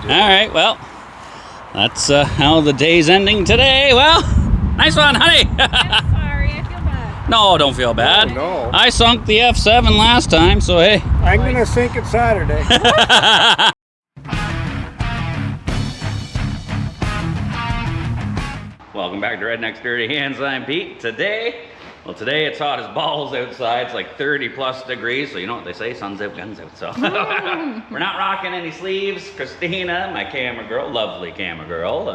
right, well, that's how the day's ending today. Well, nice one, honey. I'm sorry, I feel bad. No, don't feel bad. Oh, no. I sunk the F7 last time, so hey. I'm going to sink it Saturday. Welcome back to Redneck's Dirty Hands. I'm Pete. Today it's hot as balls outside. It's like 30 plus degrees, so you know what they say, sun's out, guns out. So we're not rocking any sleeves. Christina, my camera girl, lovely camera girl.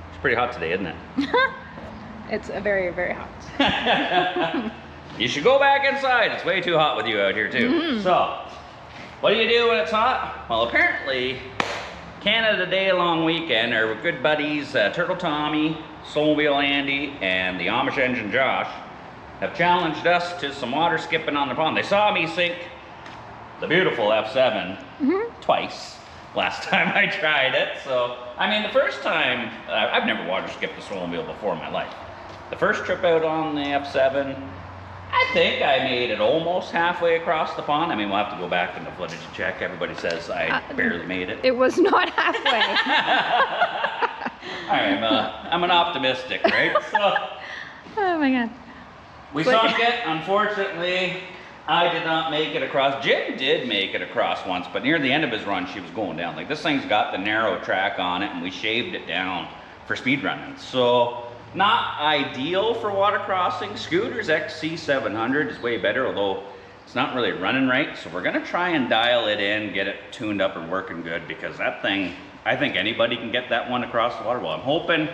It's pretty hot today, isn't it? It's very, very hot. You should go back inside. It's way too hot with you out here too. So, what do you do when it's hot? Well, apparently, Canada Day long weekend, our good buddies, Turtle Tommy, Snowmobile Andy, and the Amish engine Josh have challenged us to some water skipping on the pond. They saw me sink the beautiful F7 twice last time I tried it. So, I mean, the first time, I've never water skipped a snowmobile before in my life. The first trip out on the F7, I think I made it almost halfway across the pond. I mean, we'll have to go back in the footage and check. Everybody says I barely made it. It was not halfway. I'm an optimistic, right? So, Oh my god. we sunk it. Unfortunately, I did not make it across. Jim did make it across once, but near the end of his run, she was going down. Like, this thing's got the narrow track on it, and we shaved it down for speed running. So, not ideal for water crossing. Scooter's XC700 is way better, although it's not really running right. So we're gonna try and dial it in, get it tuned up and working good, because that thing, I think anybody can get that one across the water. Well, I'm hoping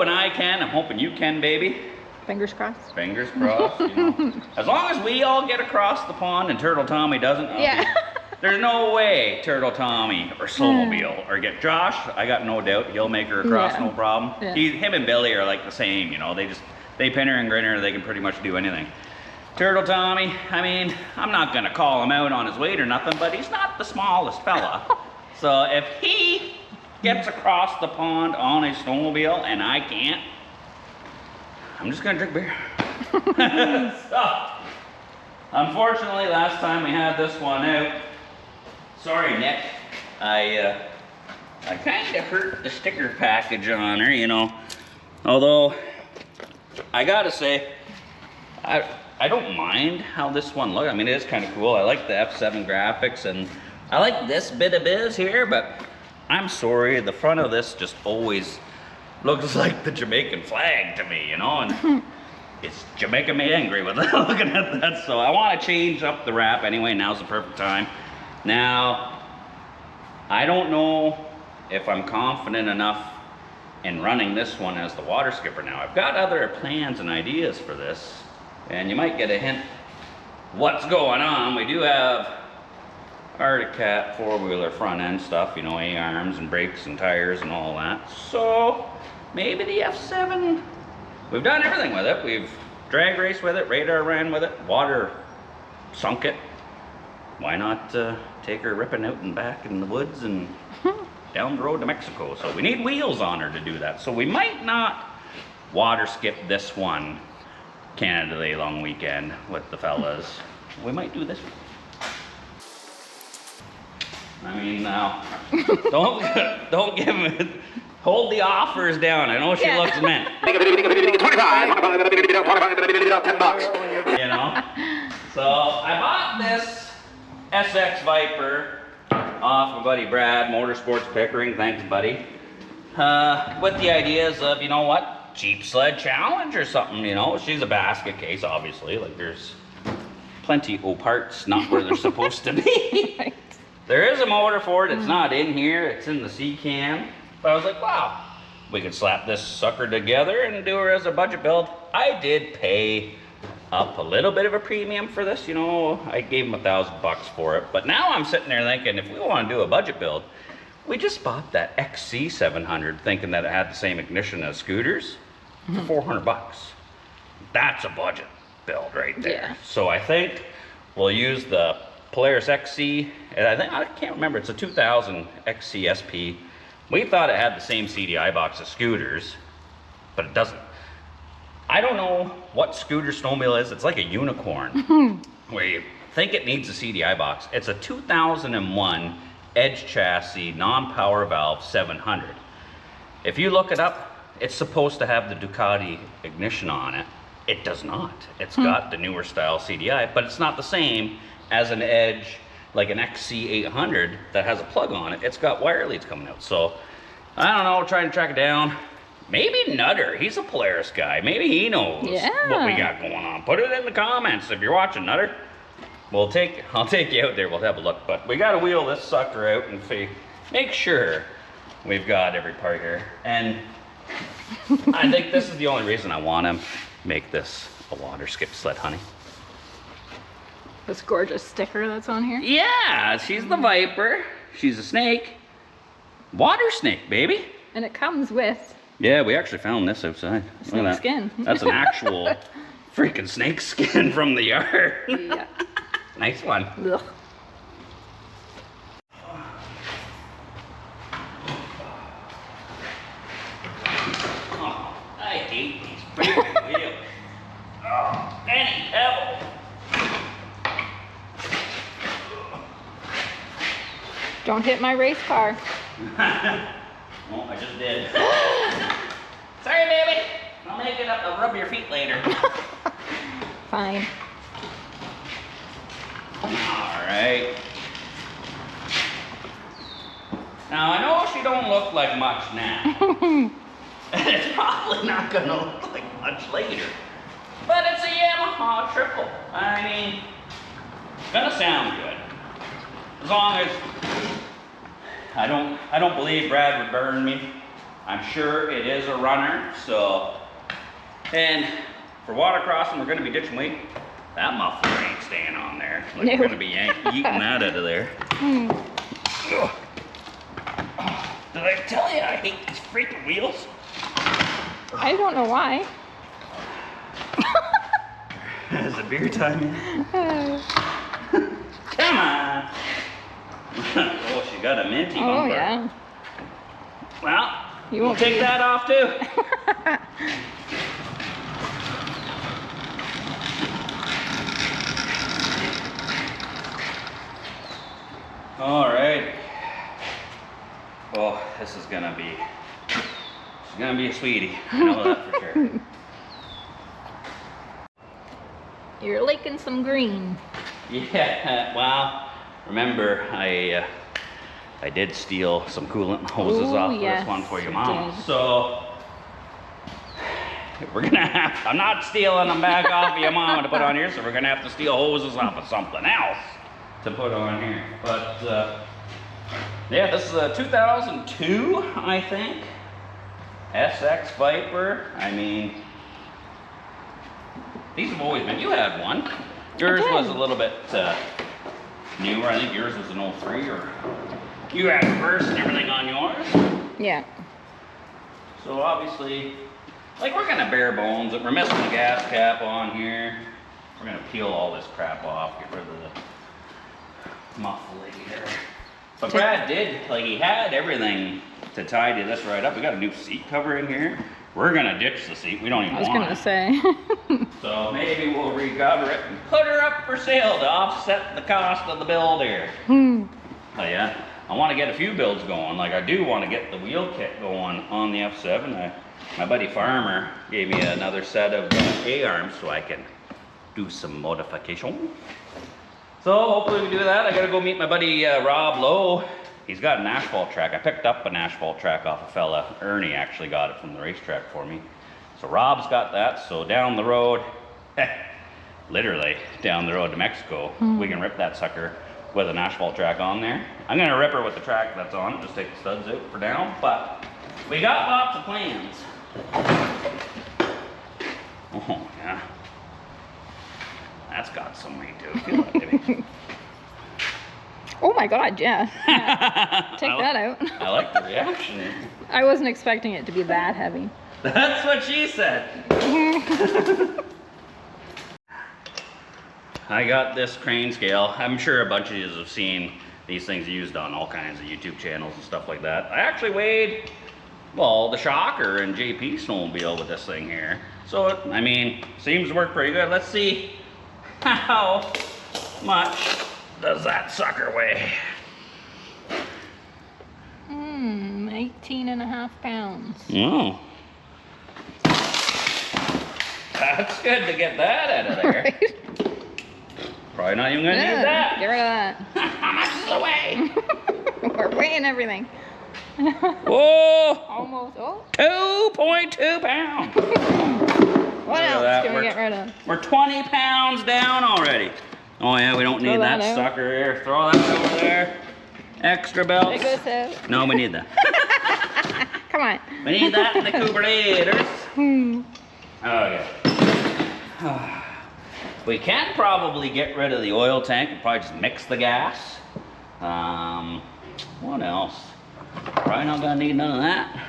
I can. I'm hoping you can, baby. Fingers crossed. Fingers crossed, you know. As long as we all get across the pond and Turtle Tommy doesn't, there's no way Turtle Tommy or Snowmobile or get Josh. I got no doubt he'll make her across, no problem. Yeah. Him and Billy are like the same, you know. They pin her and grin her. They can pretty much do anything. Turtle Tommy, I mean, I'm not gonna call him out on his weight or nothing, but he's not the smallest fella. So if he gets across the pond on a snowmobile and I can't, I'm just gonna drink beer. So, unfortunately, last time we had this one out, sorry, Nick, I kind of hurt the sticker package on her, you know. Although, I gotta say, I don't mind how this one looks. I mean, it is kind of cool. I like the F7 graphics, and I like this bit of biz here, but I'm sorry, the front of this just always looks like the Jamaican flag to me, you know, and it's Jamaican me angry with looking at that. So I want to change up the wrap anyway. Now's the perfect time. Now, I don't know if I'm confident enough in running this one as the water skipper now. I've got other plans and ideas for this, and you might get a hint what's going on. We do have Arctic Cat four-wheeler front end stuff, you know, A-arms and brakes and tires and all that. So maybe the F7, we've done everything with it. We've drag raced with it, radar ran with it, water sunk it. Why not take her ripping out and back in the woods and down the road to Mexico? So we need wheels on her to do that. So we might not water skip this one Canada Day long weekend with the fellas. We might do this one. I mean, now, don't give me, hold the offers down. I know she looks mint. 25. You know? So, I bought this SX Viper off my buddy Brad, Motorsports Pickering. Thanks, buddy. With the ideas of, you know what, cheap sled challenge or something, you know? She's a basket case, obviously. Like, there's plenty of parts not where they're supposed to be. There is a motor for it. It's not in here. It's in the C-cam. But I was like, wow, we could slap this sucker together and do her as a budget build. I did pay up a little bit of a premium for this. You know, I gave him $1,000 for it. But now I'm sitting there thinking, if we want to do a budget build, we just bought that XC700 thinking that it had the same ignition as scooters for $400. That's a budget build right there. Yeah. So I think we'll use the Polaris XC, and I can't remember, it's a 2000 XC SP. We thought it had the same CDI box as scooters, but it doesn't. I don't know what scooter snowmobile is. It's like a unicorn, where you think it needs a CDI box. It's a 2001 edge chassis, non-power valve 700. If you look it up, it's supposed to have the Ducati ignition on it. It does not. It's got the newer style CDI, but it's not the same as an Edge, like an XC800 that has a plug on it. It's got wire leads coming out. So I don't know, trying to track it down. Maybe Nutter, he's a Polaris guy. Maybe he knows what we got going on. Put it in the comments if you're watching, Nutter. I'll take you out there, we'll have a look. But we gotta wheel this sucker out and make sure we've got every part here. And I think this is the only reason I want to make this a water skip sled, honey. This gorgeous sticker that's on here. Yeah, she's the Viper. She's a snake. Water snake, baby. And it comes with Yeah, we actually found this outside. snake Look at that. skin. That's an actual freaking snake skin from the yard. Yeah. Nice one. Ugh. Oh, I hate these freaking wheels. Oh, any pebble. Don't hit my race car. Oh, I just did. Sorry, baby. I'll make it up. I'll rub your feet later. Fine. All right. Now, I know she don't look like much now. It's probably not gonna look like much later. But it's a Yamaha triple. I mean, it's gonna sound good. As long as I don't believe Brad would burn me. I'm sure it is a runner, so. And for water crossing, we're gonna be ditching weight. That muffler ain't staying on there. Like, No. we're gonna be yeeting that out of there. Ugh. Did I tell you I hate these freaking wheels? I don't know why. Is it beer time yet? Come on. Oh, she got a minty bumper. Oh yeah. Well, You we'll won't take be- that off too. All right. Oh, this is gonna be. She's gonna be a sweetie. I know that for sure. You're liking some green. Yeah. Well, remember I did steal some coolant hoses Ooh, off yes, this one for your you mom. did. So we're gonna have. I'm not stealing them back off of your mom to put on here. So we're gonna have to steal hoses off of something else to put on here. But yeah, this is a 2002, I think. SX Viper. I mean, these have always been. You had one. Yours did. was a little bit newer. I think yours was an 03, or you had reverse and everything on yours. Yeah. So obviously, like, we're gonna bare bones it. We're missing the gas cap on here. We're gonna peel all this crap off, get rid of the muffler. But Brad did, like, he had everything to tidy this right up. We got a new seat cover in here. We're gonna ditch the seat. We don't even I was want gonna it. say. So maybe we'll recover it and put her up for sale to offset the cost of the build here. Hmm. Oh yeah, I want to get a few builds going. Like, I do want to get the wheel kit going on the F7. My buddy Farmer gave me another set of A-arms so I can do some modification. So hopefully we do that. I gotta go meet my buddy Rob Lowe. He's got an asphalt track. I picked up an asphalt track off a fella. Ernie actually got it from the racetrack for me. So Rob's got that. So down the road, literally down the road to Mexico, we can rip that sucker with an asphalt track on there. I'm gonna rip her with the track that's on it, just take the studs out for down, but we got lots of plans. Oh yeah. That's got some weight to it. Feel that, baby. Oh my god, yeah. Take that out. I like the reaction. I wasn't expecting it to be that heavy. That's what she said. I got this crane scale. I'm sure a bunch of you have seen these things used on all kinds of YouTube channels and stuff like that. I actually weighed, well, the Shocker and JP snowmobile with this thing here. So, I mean, seems to work pretty good. Let's see how much does that sucker weigh. 18.5 pounds. Oh. That's good to get that out of there. Right? Probably not even gonna use Yeah, that. get rid of that. How much is the weight? We're weighing everything. Whoa! Almost. Oh. 2.2 pounds. What Look at else that. can we get rid of? We're 20 pounds down already. Oh yeah, we don't Throw need that that out. sucker here. Throw that over there. Extra belts. Take this out. No, we need that. Come on. We need that in the carburetors. Okay. We can probably get rid of the oil tank and probably just mix the gas. What else? Probably not gonna need none of that.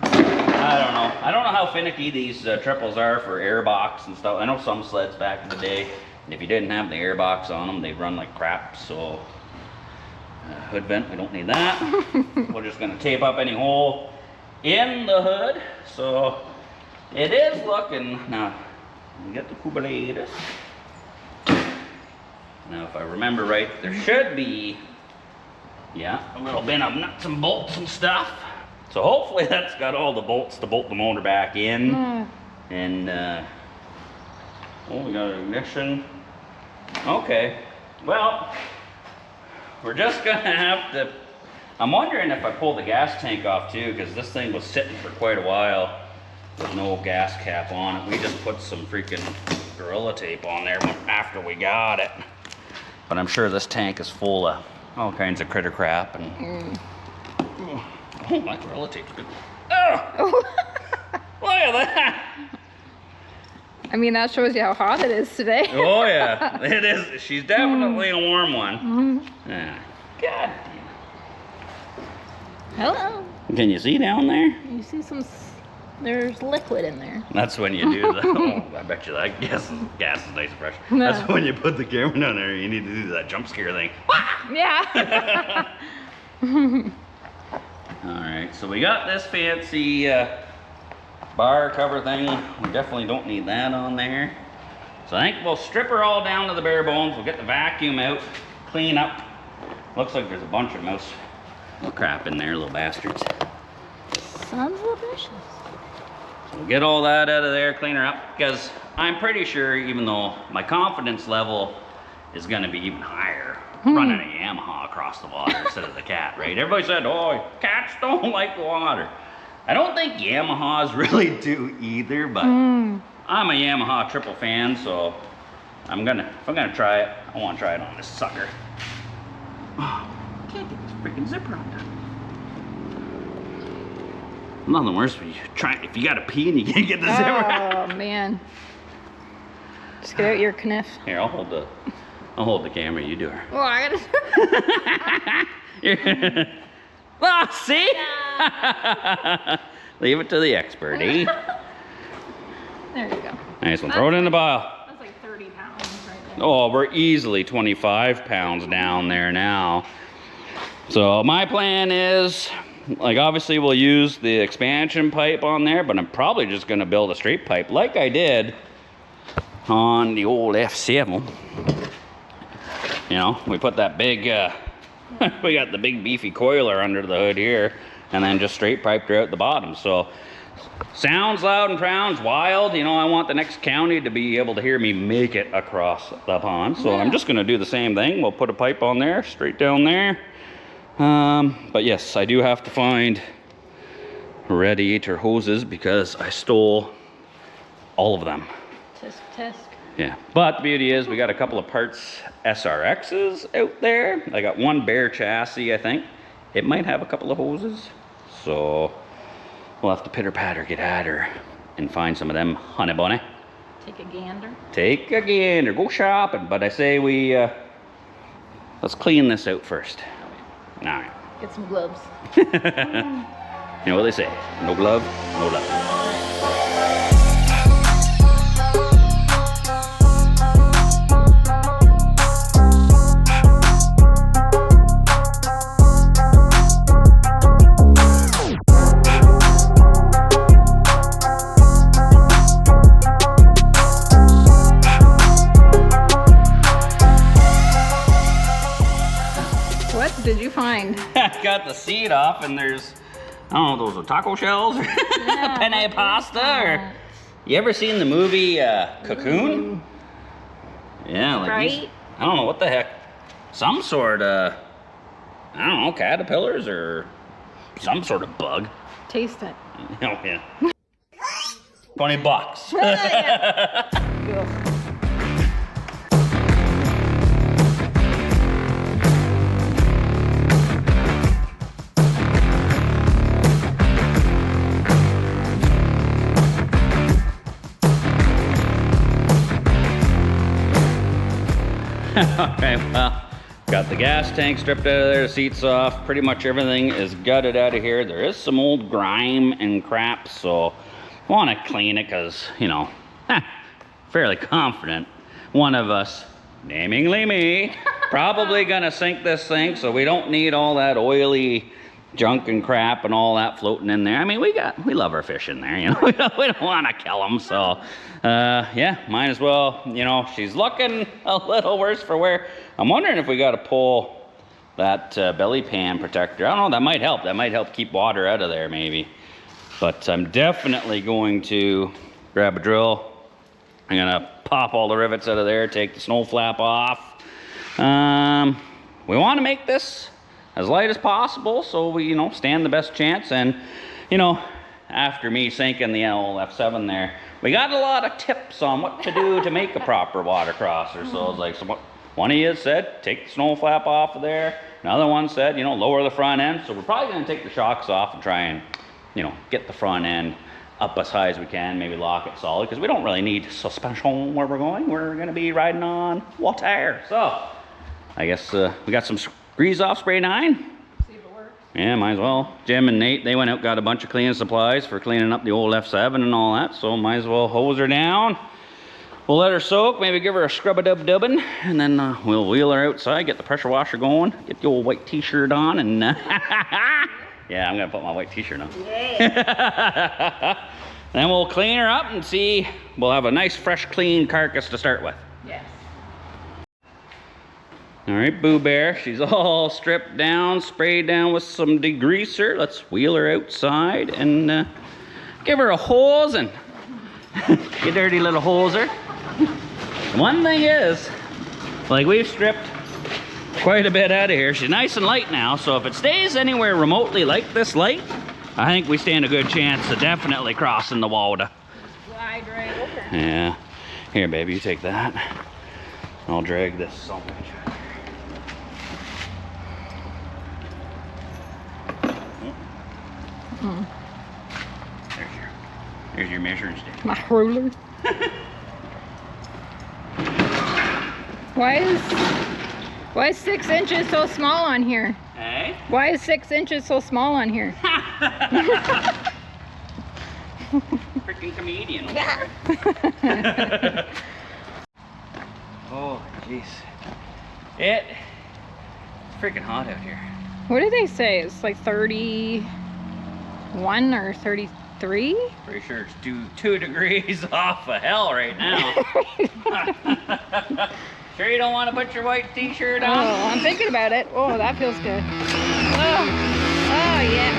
I don't know. I don't know how finicky these triples are for airbox and stuff. I know some sleds back in the day, if you didn't have the airbox on them, they'd run like crap. So hood vent, we don't need that. We're just gonna tape up any hole in the hood. So it is looking, now we get the carburetors. Now if I remember right, there should be, yeah, a little bit of nuts and bolts and stuff. So hopefully that's got all the bolts to bolt the motor back in. And oh, we got an ignition. Okay, well, we're just gonna have to, I'm wondering if I pull the gas tank off too, because this thing was sitting for quite a while with no gas cap on it. We just put some freaking Gorilla Tape on there after we got it. But I'm sure this tank is full of all kinds of critter crap and oh, my Gorilla Tape's good. Oh! Look at that! I mean, that shows you how hot it is today. Oh yeah, it is. She's definitely a warm one. Yeah. God damn. Hello. Can you see down there? You see there's liquid in there. That's when you do the, oh, I bet you that gas is nice and fresh. No. That's when you put the camera down there, you need to do that jump scare thing. Yeah. Alright, so we got this fancy bar cover thing. We definitely don't need that on there. So I think we'll strip her all down to the bare bones. We'll get the vacuum out, clean up. Looks like there's a bunch of mouse crap in there, little bastards. Sons of bitches. So we'll get all that out of there, clean her up, because I'm pretty sure, even though my confidence level is going to be even higher, running a Yamaha across the water instead of the cat, right? Everybody said, oh, cats don't like the water. I don't think Yamahas really do either, but I'm a Yamaha triple fan, so if I'm gonna try it, I want to try it on this sucker. Oh, can't get this freaking zipper undone. Nothing worse when if you gotta pee and you can't get the zipper out. Oh man. Just get out your kniff. Here, I'll hold the camera, you do her. Oh, I gotta. Ah, see? Leave it to the expert, eh? There you go. Nice one, throw it in the pile. That's like 30 pounds right there. Oh, we're easily 25 pounds down there now. So my plan is, like obviously we'll use the expansion pipe on there, but I'm probably just gonna build a straight pipe like I did on the old F7. You know, we put that big, we got the big beefy coiler under the hood here, and then just straight piped her out the bottom. So, sounds loud and sounds wild. You know, I want the next county to be able to hear me make it across the pond. So I'm just gonna do the same thing. We'll put a pipe on there, straight down there. But yes, I do have to find radiator hoses because I stole all of them. Tisk tisk. Yeah, but the beauty is we got a couple of parts SRXs out there. I got one bare chassis, I think. It might have a couple of hoses. So we'll have to pitter patter get at her and find some of them, honey bunny. Take a gander. Take a gander, go shopping. But I say we, let's clean this out first. All right. Get some gloves. You know what they say, no glove, no love. What did you find? I got the seat off and there's I don't know, those are taco shells or Yeah, penne what is pasta. Or that? you ever seen the movie Cocoon? Yeah, like these, Right? I don't know what the heck. Some sort of, I don't know, caterpillars or some sort of bug. Taste it. Oh yeah. $20. Alright, well, got the gas tank stripped out of there, the seats off, pretty much everything is gutted out of here. There is some old grime and crap, so I want to clean it because, you know, fairly confident one of us, namely me, probably gonna sink this thing, so we don't need all that oily junk and crap and all that floating in there. I mean, we love our fish in there, you know. we don't want to kill them, so yeah, might as well. You know, she's looking a little worse for wear. I'm wondering if we got to pull that belly pan protector. I don't know, that might help. That might help keep water out of there maybe. But I'm definitely going to grab a drill. I'm gonna pop all the rivets out of there, take the snow flap off. We want to make this as light as possible so we, you know, stand the best chance. And, you know, after me sinking the F7 there, we got a lot of tips on what to do to make a proper water crosser. So it's like, one of you said, take the snow flap off of there. Another one said, you know, lower the front end. So we're probably gonna take the shocks off and try and, you know, get the front end up as high as we can, maybe lock it solid, because we don't really need suspension where we're going. We're gonna be riding on water. So I guess we got some grease off spray 9. See if it works. Yeah, might as well. Jim and Nate, they went out, got a bunch of cleaning supplies for cleaning up the old F7 and all that, so might as well hose her down. We'll let her soak, maybe give her a scrub-a-dub-dubbing, and then we'll wheel her outside, get the pressure washer going, get the old white t-shirt on, and yeah, I'm gonna put my white t-shirt on. Yeah. Then we'll clean her up and see, we'll have a nice fresh clean carcass to start with. Yes. All right, Boo Bear, she's all stripped down, sprayed down with some degreaser. Let's wheel her outside and give her a hosing. You dirty little hoser. One thing is, like, we've stripped quite a bit out of here. She's nice and light now, so if it stays anywhere remotely like this light, I think we stand a good chance of definitely crossing the water. Slide right over. Yeah. Here, baby, you take that. I'll drag this so much. There's your measuring stick. My ruler. Why is 6 inches so small on here? Hey? Why is 6 inches so small on here? Freaking comedian over there. Oh, jeez. It's freaking hot out here. What did they say? It's like 31 or 33? Pretty sure it's two degrees off of hell right now. Sure you don't want to put your white t-shirt on? Oh, I'm thinking about it. Oh, that feels good. Oh, oh yeah.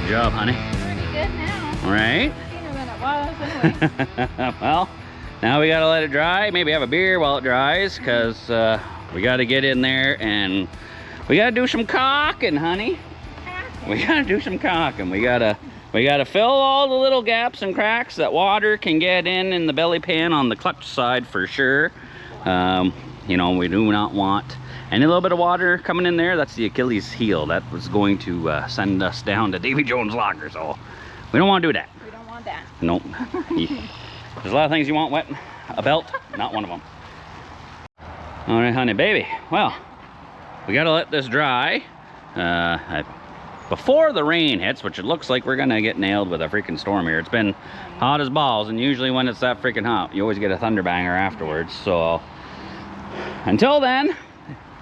Good job, honey. Pretty good now. Right? Cleaner than it was anyway. Well, now we gotta let it dry. Maybe have a beer while it dries, because we gotta get in there and we gotta do some caulking, honey. We gotta do some caulking. We gotta fill all the little gaps and cracks that water can get in the belly pan on the clutch side for sure. You know, we do not want any little bit of water coming in there. That's the Achilles heel. That was going to send us down to Davy Jones' locker, so we don't want to do that. We don't want that. Nope. There's a lot of things you want wet. A belt, not one of them. All right, honey, baby. Well, we gotta let this dry. I before the rain hits, which it looks like we're gonna get nailed with a freaking storm here. It's been hot as balls, and usually when it's that freaking hot, you always get a thunderbanger afterwards. So until then,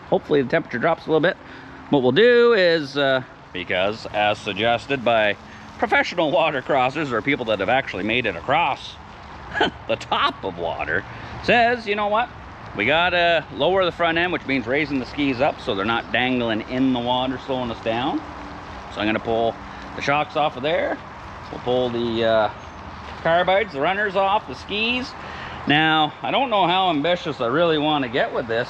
hopefully the temperature drops a little bit. What we'll do is, because as suggested by professional water crossers or people that have actually made it across the top of water, says, you know what? We gotta lower the front end, which means raising the skis up so they're not dangling in the water, slowing us down. So I'm gonna pull the shocks off of there. We'll pull the carbides, the runners off, the skis. Now, I don't know how ambitious I really want to get with this.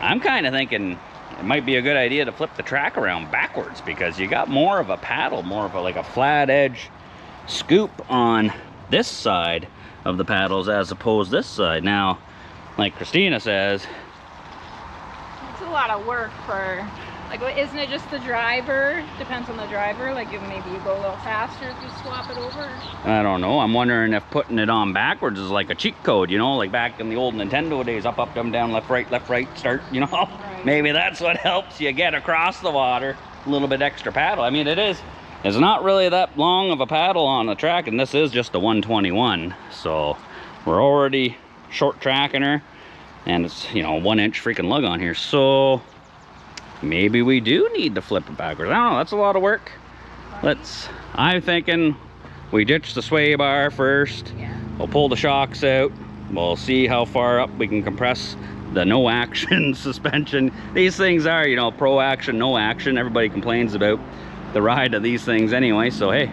I'm kind of thinking it might be a good idea to flip the track around backwards, because you got more of a paddle, more of a, like a flat edge scoop on this side of the paddles as opposed this side. Now, like Christina says, It's a lot of work for, like, isn't it just the driver? Depends on the driver. Like, if maybe you go a little faster if you swap it over. I don't know. I'm wondering if putting it on backwards is like a cheat code, you know, like back in the old Nintendo days, up, up, down, left, right, start, you know. Right. Maybe that's what helps you get across the water. A little bit extra paddle. I mean, it's not really that long of a paddle on the track, and this is just a 121. So we're already short tracking her, and it's, you know, 1 inch freaking lug on here. So maybe we do need to flip it backwards. I don't know, that's a lot of work. I'm thinking we ditch the sway bar first. Yeah. We'll pull the shocks out. We'll see how far up we can compress the no action suspension. These things are, you know, pro action, no action. Everybody complains about the ride of these things anyway, so hey,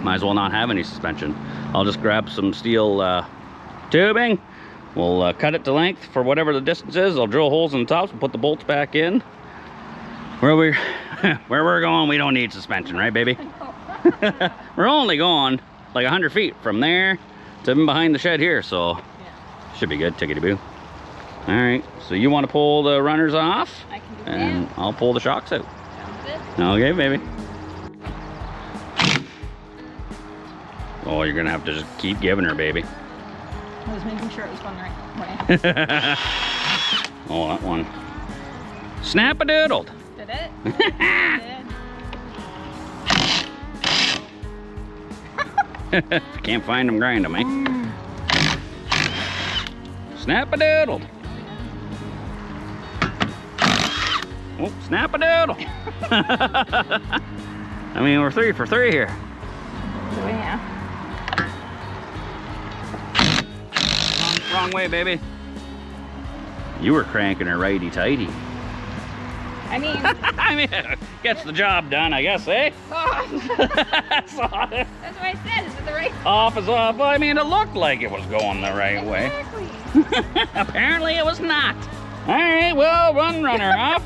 might as well not have any suspension. I'll just grab some steel tubing. We'll cut it to length for whatever the distance is. I'll drill holes in the tops and put the bolts back in. Where we're going, we don't need suspension, right, baby? We're only going like 100 feet from there to behind the shed here, so yeah, should be good. Tickety-boo. All right, so you want to pull the runners off? I can do that. And I'll pull the shocks out. Sounds good. Okay, baby. Oh, you're gonna have to just keep giving her, baby. I was making sure it was going the right way. Oh, that one. Snap-a-doodled. Did it? It did. If you can't find them, grind them, eh? Snap-a-doodled. Oh, snap-a-doodle. I mean, we're 3 for 3 here. Oh, yeah. Wrong way, baby. You were cranking her righty-tighty. I mean... I mean, gets the job done, I guess, eh? That's what I said. Is it the right? Off is off. Well, I mean, it looked like it was going the right way. Exactly. Apparently it was not. All right, well, runner off.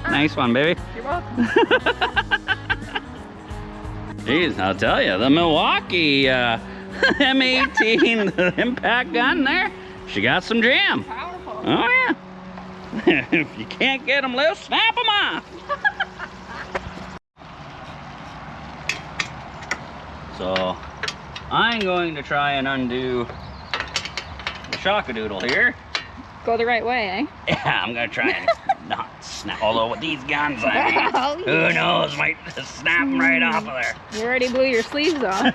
Nice one, baby. You're welcome. Jeez, I'll tell you, the Milwaukee M18 the impact gun there, she got some jam. Powerful. Oh, yeah. If you can't get them loose, snap them off. So, I'm going to try and undo the shock-a-doodle here. Go the right way, eh? Yeah, I'm gonna try and not snap. Although with these guns, I mean, Oh, who yeah. knows, might just snap them right off of there. You already blew your sleeves off.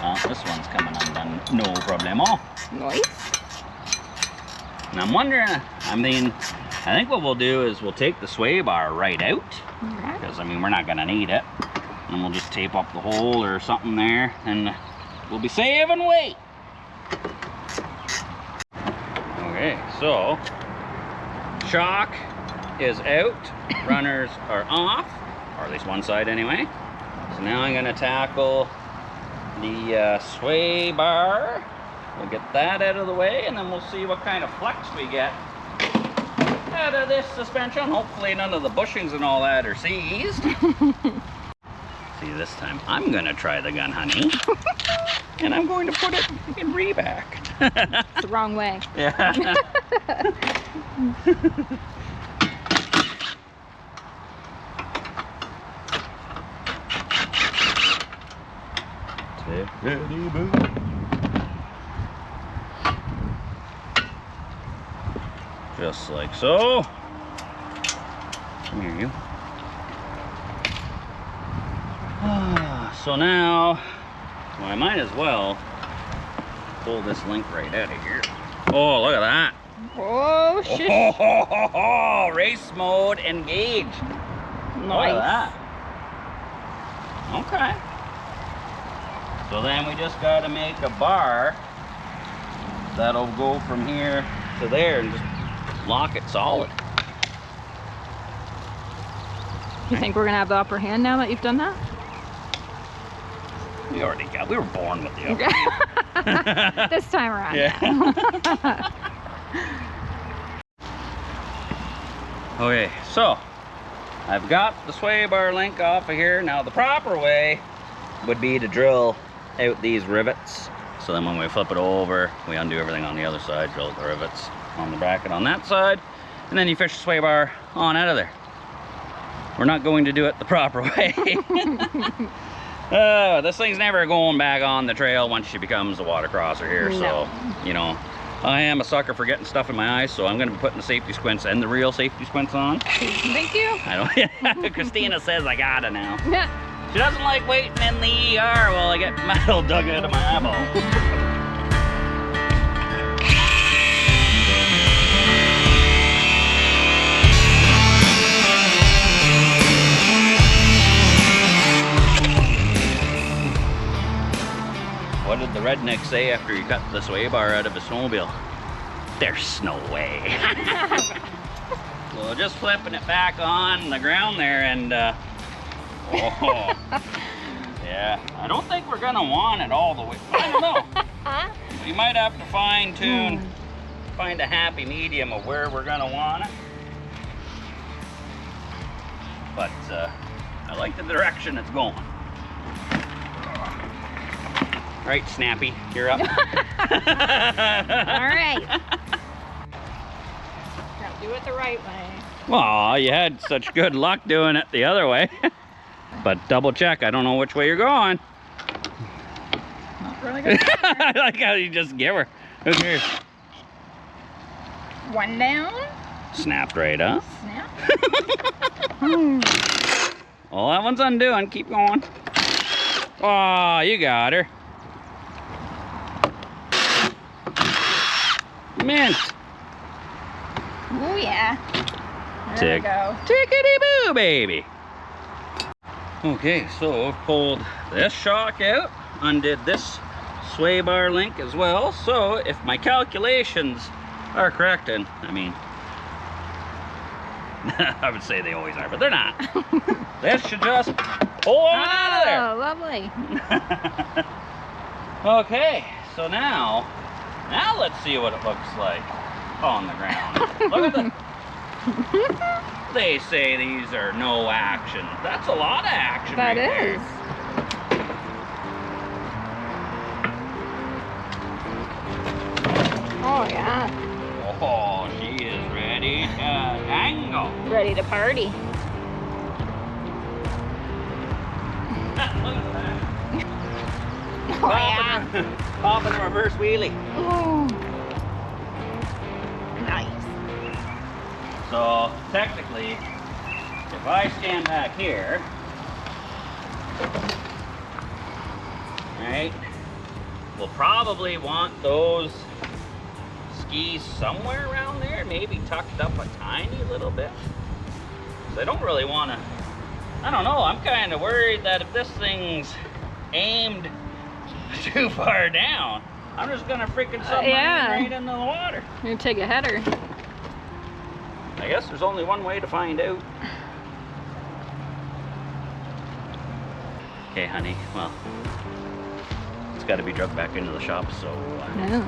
Well, this one's coming undone, no problemo. Nice. And I'm wondering, I mean, I think what we'll do is we'll take the sway bar right out, Okay. because I mean, we're not gonna need it. And we'll just tape up the hole or something there, and we'll be saving weight. Okay, so shock is out, runners are off, or at least one side anyway. So now I'm gonna tackle the sway bar. We'll get that out of the way, and then we'll see what kind of flex we get out of this suspension. Hopefully none of the bushings and all that are seized. See, this time I'm gonna try the gun, honey. And I'm going to put it in reback. It's the wrong way. Yeah. Just like so. Come here, you. So now, well, I might as well pull this link right out of here. Oh, look at that. Oh, shit. Oh, race mode engaged. Look Nice. at that. Okay. So then we just got to make a bar that'll go from here to there and just lock it solid. You think we're gonna have the upper hand now that you've done that? We already got, we were born with the upper. This time around. Yeah. Okay, so I've got the sway bar link off of here. Now the proper way would be to drill out these rivets. So then when we flip it over, we undo everything on the other side, drill the rivets on the bracket on that side, and then you fish the sway bar on out of there. We're not going to do it the proper way. This thing's never going back on the trail once she becomes a watercrosser here. No. So, you know, I am a sucker for getting stuff in my eyes, so I'm going to be putting the safety squints and the real safety squints on. Thank you. I don't. Christina says I gotta now. Yeah. She doesn't like waiting in the ER while I get metal dug out of my eyeball. What did the redneck say after he cut the sway bar out of his snowmobile? There's no way. So just flipping it back on the ground there and oh, yeah, I don't think we're gonna want it all the way. I don't know. We might have to fine tune, find a happy medium of where we're gonna want it. But I like the direction it's going. Right, Snappy, you're up. All right. Gotta do it the right way. Aw, you had such good luck doing it the other way. But double check, I don't know which way you're going. Not really good. I like how you just give her. Who cares? One down. Snapped right up. Snap. Well, that one's undoing. Keep going. Oh, you got her. Mint. Oh yeah. There we go. Tickety-boo, baby. Okay, so I've pulled this shock out, undid this sway bar link as well. So if my calculations are correct, and I mean, I would say they always are, but they're not. This should just pull on out of there. Oh, lovely. Okay, so now let's see what it looks like on the ground. Look at the. They say these are no action. That's a lot of action. That right is. Oh yeah. There. Oh, she is ready to dangle. Ready to party. Look at that. Oh yeah. Popping a reverse wheelie. Ooh. Nice. So technically, if I stand back here, right, we'll probably want those skis somewhere around there, maybe tucked up a tiny little bit. So I don't really want to, I don't know, I'm kind of worried that if this thing's aimed too far down, I'm just gonna freaking submarine right into the water. You're gonna take a header. I guess there's only one way to find out. Okay, honey, well, it's got to be drugged back into the shop, so No.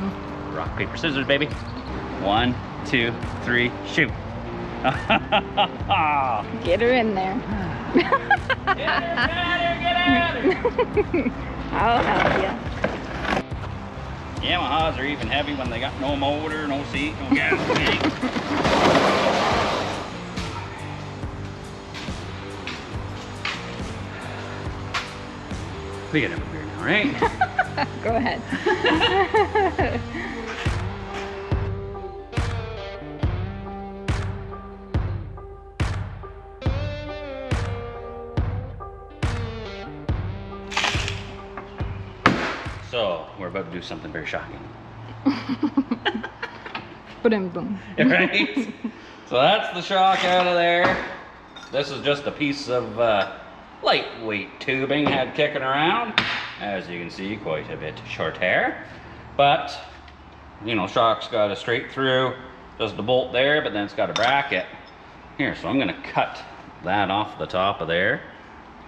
rock, paper, scissors, baby. 1, 2, 3, shoot. Get her in there. Get her. I'll help you. Yamahas are even heavy when they got no motor, no seat, no gas tank. We can have a beer now, right? Go ahead. So we're about to do something very shocking. Boom. Right? So that's the shock out of there. This is just a piece of lightweight tubing had kicking around. As you can see, quite a bit short hair. But, you know, shock's got a straight through, just a bolt there, but then it's got a bracket here. So I'm gonna cut that off the top of there.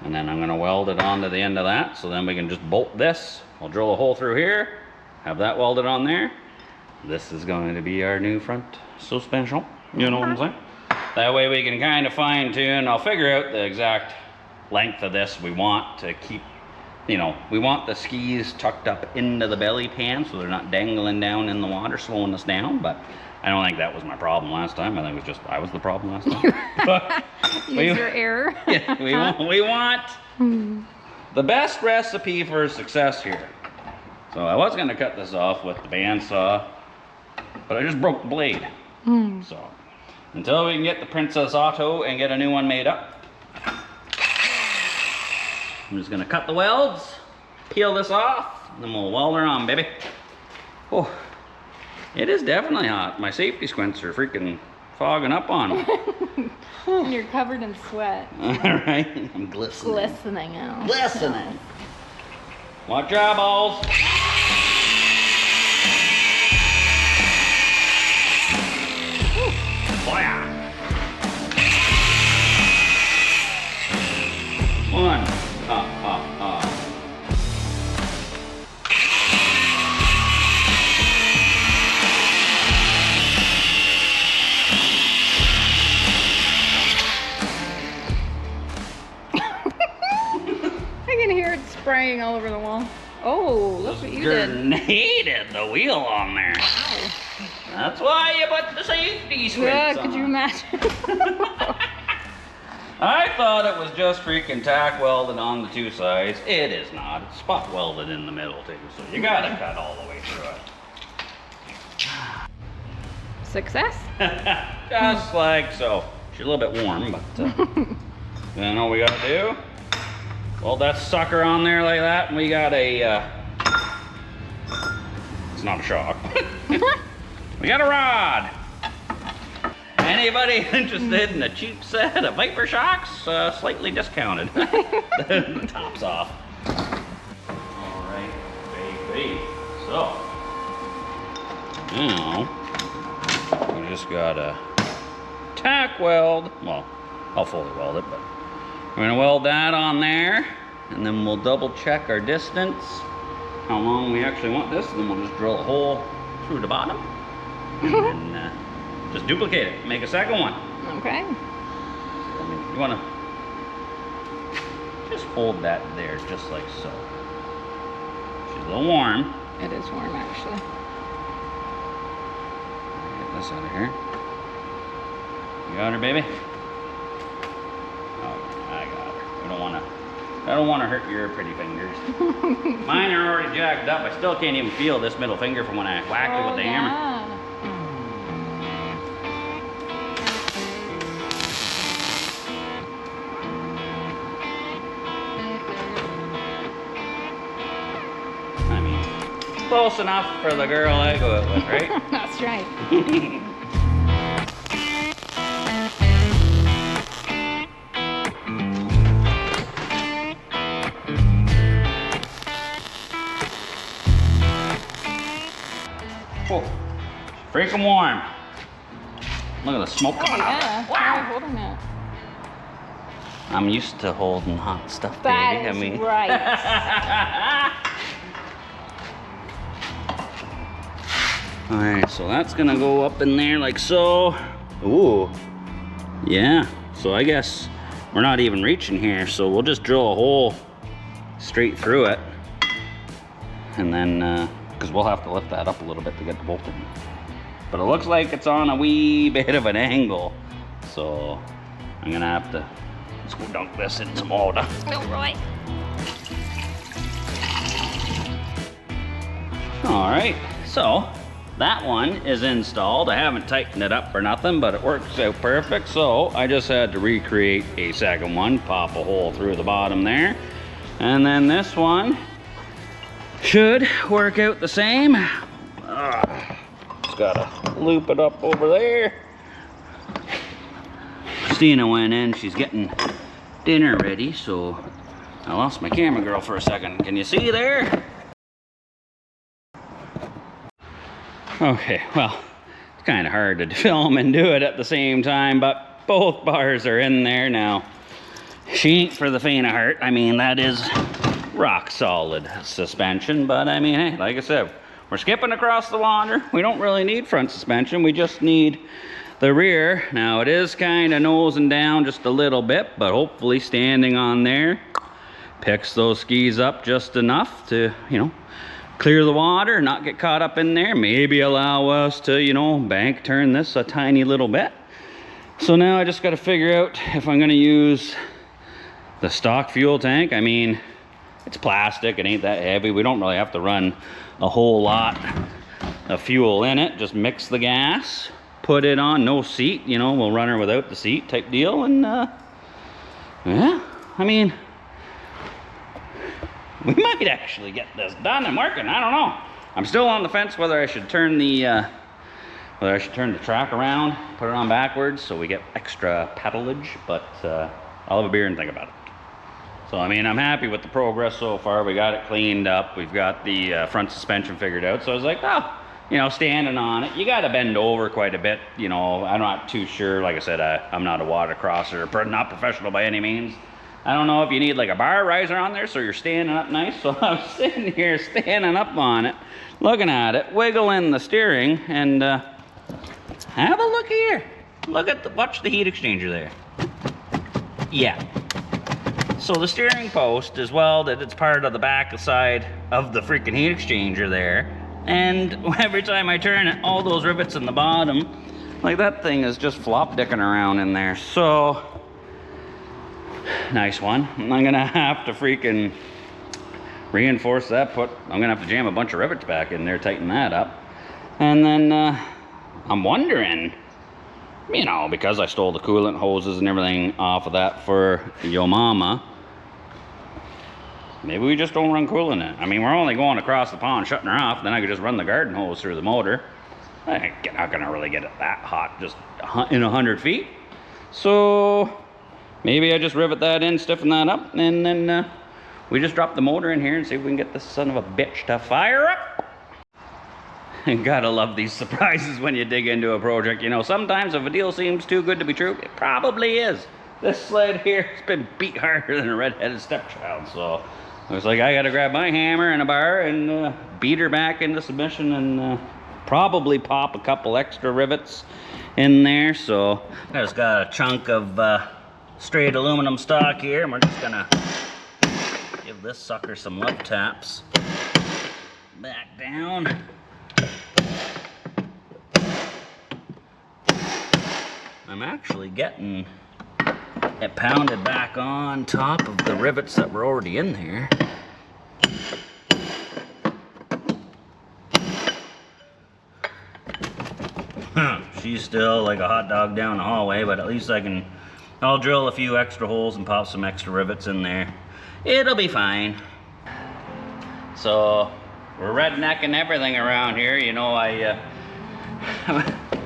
And then I'm gonna weld it onto the end of that. So then we can just bolt this. We'll drill a hole through here, have that welded on there. This is going to be our new front suspension. You know what I'm saying? That way we can kind of fine tune. I'll figure out the exact length of this we want to keep, you know, we want the skis tucked up into the belly pan so they're not dangling down in the water, slowing us down. But I don't think that was my problem last time. I think it was just I was the problem last time. But Use your error. Yeah, we want the best recipe for success here. So I was gonna cut this off with the bandsaw, but I just broke the blade. So until we can get the Princess Auto and get a new one made up, I'm just gonna cut the welds, peel this off, and then we'll weld her on, baby. Oh, it is definitely hot. My safety squints are freaking fogging up on me. And you're covered in sweat. All right, I'm glistening. Glistening out. Glistening. Watch your eyeballs. Fire. One. I can hear it spraying all over the wall. Oh, look what you did. Grenaded the wheel on there. Wow. That's why you put the safety squints Yeah, on. could you imagine? I thought it was just freaking tack welded on the two sides. It is not. It's spot welded in the middle too, so you gotta cut all the way through it. Success? Just like so. She's a little bit warm, but then all we gotta do, weld that sucker on there like that, and we got a, it's not a shock. We got a rod. Anybody interested in a cheap set of Viper shocks? Slightly discounted. The top's off. All right, baby. So, now, we just got a tack weld. Well, I'll fully weld it, but we're gonna weld that on there, and then we'll double check our distance, how long we actually want this, and then we'll just drill a hole through the bottom, and then just duplicate it, make a second one. Okay. You wanna just hold that there, just like so. She's a little warm. It is warm, actually. Get this out of here. You got her, baby? Oh, I got her. I don't wanna hurt your pretty fingers. Mine are already jacked up. I still can't even feel this middle finger from when I whacked it with the hammer. I mean, close enough for the girl I go out with, right? That's right. Oh, freaking warm. Look at the smoke Oh, coming out. yeah. How are you holding it? I'm used to holding hot stuff, baby. That is right. All right, so that's gonna go up in there like so. Ooh, yeah. So I guess we're not even reaching here, so we'll just drill a hole straight through it, and then because we'll have to lift that up a little bit to get the bolt in. But it looks like it's on a wee bit of an angle, so I'm gonna have to, let's go dunk this in some water. All right. All right, so that one is installed. I haven't tightened it up or nothing, but it works out perfect. So I just had to recreate a second one, pop a hole through the bottom there. And then this one should work out the same. Just gotta loop it up over there. Christina went in, she's getting dinner ready, so I lost my camera girl for a second. Can you see there? Okay, well, it's kind of hard to film and do it at the same time, but both bars are in there now. She ain't for the faint of heart. I mean, that is rock solid suspension, but I mean, hey, like I said, we're skipping across the water. We don't really need front suspension. We just need the rear. Now, it is kind of nosing down just a little bit, but hopefully standing on there picks those skis up just enough to, you know, clear the water, not get caught up in there. Maybe allow us to, you know, bank turn this a tiny little bit. So now I just got to figure out if I'm going to use the stock fuel tank. I mean, it's plastic, it ain't that heavy. We don't really have to run a whole lot of fuel in it. Just mix the gas, put it on, no seat, you know, we'll run her without the seat type deal. And yeah, I mean, we might actually get this done and working. I don't know. I'm still on the fence whether I should turn the track around, put it on backwards so we get extra pedalage, but I'll have a beer and think about it. So, I mean, I'm happy with the progress so far. We got it cleaned up. We've got the front suspension figured out. So I was like, oh, you know, standing on it, you got to bend over quite a bit. You know, I'm not too sure. Like I said, I'm not a watercrosser, not professional by any means. I don't know if you need like a bar riser on there so you're standing up nice. So I was sitting here standing up on it, looking at it, wiggling the steering, and have a look here. Watch the heat exchanger there. Yeah. So the steering post is welded. It's part of the back side of the freaking heat exchanger there. And every time I turn it, all those rivets in the bottom, like that thing is just flop dicking around in there. So, nice one. I'm gonna have to freaking reinforce that. I'm gonna have to jam a bunch of rivets back in there, tighten that up. And then I'm wondering, you know, because I stole the coolant hoses and everything off of that for Yamaha, maybe we just don't run coolant in it. I mean, we're only going across the pond, shutting her off. Then I could just run the garden hose through the motor. I'm not gonna really get it that hot just in 100 feet. So maybe I just rivet that in, stiffen that up, and then we just drop the motor in here and see if we can get this son of a bitch to fire up. And gotta love these surprises when you dig into a project. You know, sometimes if a deal seems too good to be true, it probably is. This sled here has been beat harder than a red-headed stepchild, so looks like I gotta grab my hammer and a bar and beat her back into submission and probably pop a couple extra rivets in there. So I just got a chunk of straight aluminum stock here, and we're just gonna give this sucker some love taps. Back down. I'm actually getting it pounded back on top of the rivets that were already in there. She's still like a hot dog down the hallway, but at least I'll drill a few extra holes and pop some extra rivets in there. It'll be fine. So we're rednecking everything around here. You know, I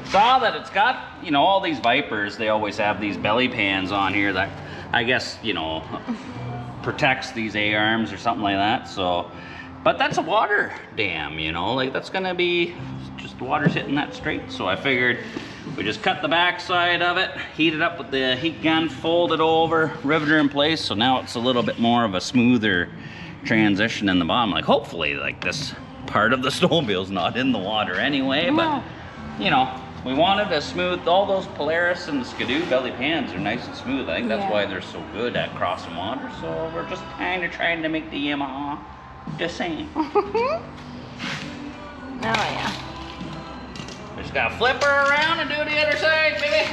saw that it's got, you know, all these Vipers, they always have these belly pans on here that I guess, you know, protects these A-arms or something like that. So, but that's a water dam, you know, like that's gonna be just water's hitting that straight. So I figured we just cut the back side of it, heat it up with the heat gun, fold it over, rivet her in place. So now it's a little bit more of a smoother transition in the bottom. Like hopefully like this part of the snowmobile's not in the water anyway, but you know, we wanted to smooth. All those Polaris and the Skidoo belly pans are nice and smooth. I think that's why they're so good at crossing water. So we're just kind of trying to make the Yamaha the same. Oh yeah. Just gotta flip her around and do the other side, baby.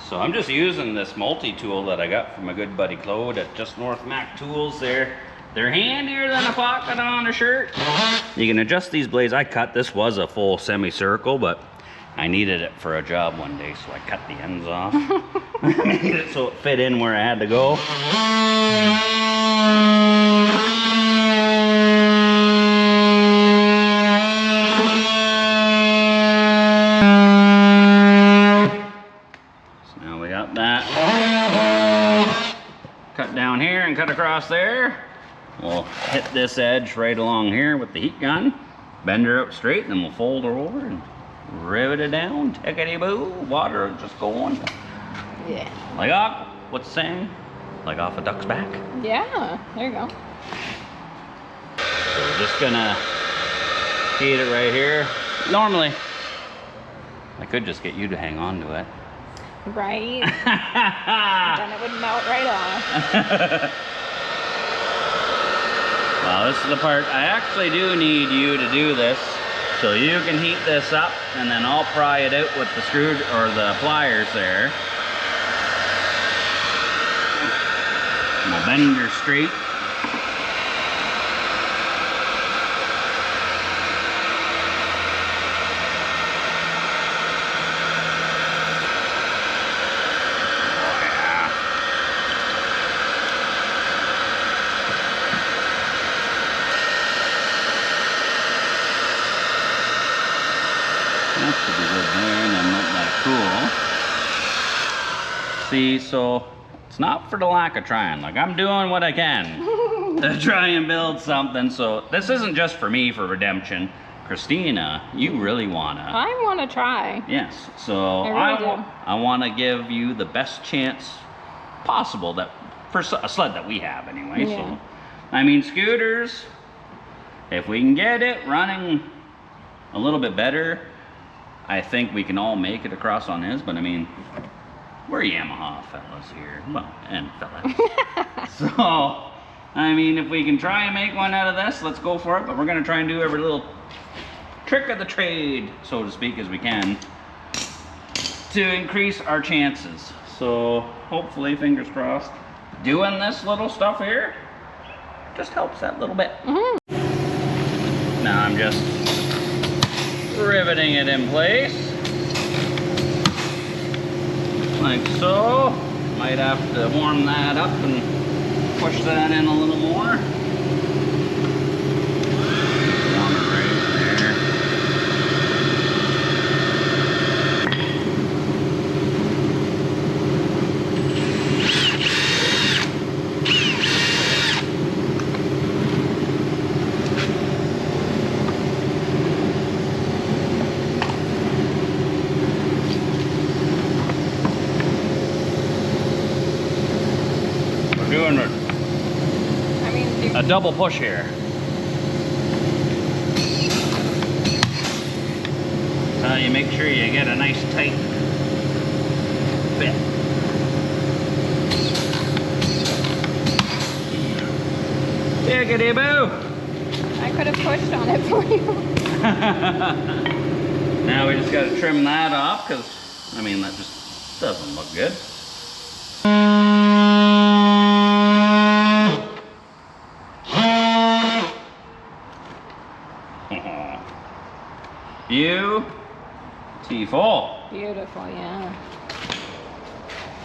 So I'm just using this multi-tool that I got from my good buddy Claude at Just North Mac Tools. They're handier than a pocket on a shirt. You can adjust these blades. I cut, this was a full semicircle, but I needed it for a job one day, so I cut the ends off. Made it so it fit in where I had to go. cut down here and cut across there. We'll hit this edge right along here with the heat gun, bend her up straight, and then we'll fold her over and rivet it down. Tickety-boo, water just going. Yeah. Like off, what's the saying? Like off a duck's back. Yeah, there you go. So we're just gonna heat it right here. Normally, I could just get you to hang on to it. Right? Then it would melt right off. Well, this is the part, I actually do need you to do this. So you can heat this up and then I'll pry it out with the screw or the pliers there. And we'll bend her straight. That should be good there, and then let that cool. See, so it's not for the lack of trying. Like, I'm doing what I can to try and build something. So this isn't just for me for redemption. Christina, you really wanna. I want to try. Yes, so I really do. I want to give you the best chance possible that for a sled that we have anyway. Yeah. So, I mean, scooters, if we can get it running a little bit better, I think we can all make it across on his, but I mean, we're Yamaha fellas here, well, and fellas. So, I mean, if we can try and make one out of this, let's go for it, but we're gonna try and do every little trick of the trade, so to speak, as we can to increase our chances. So, hopefully, fingers crossed, doing this little stuff here just helps that little bit. Mm-hmm. Now I'm just riveting it in place like so. Might have to warm that up and push that in a little more. Warm it right there. Doing a double push here. So you make sure you get a nice tight fit. Diggity-boo! I could have pushed on it for you. Now we just got to trim that off because, I mean, that just doesn't look good. Beautiful. Beautiful, yeah.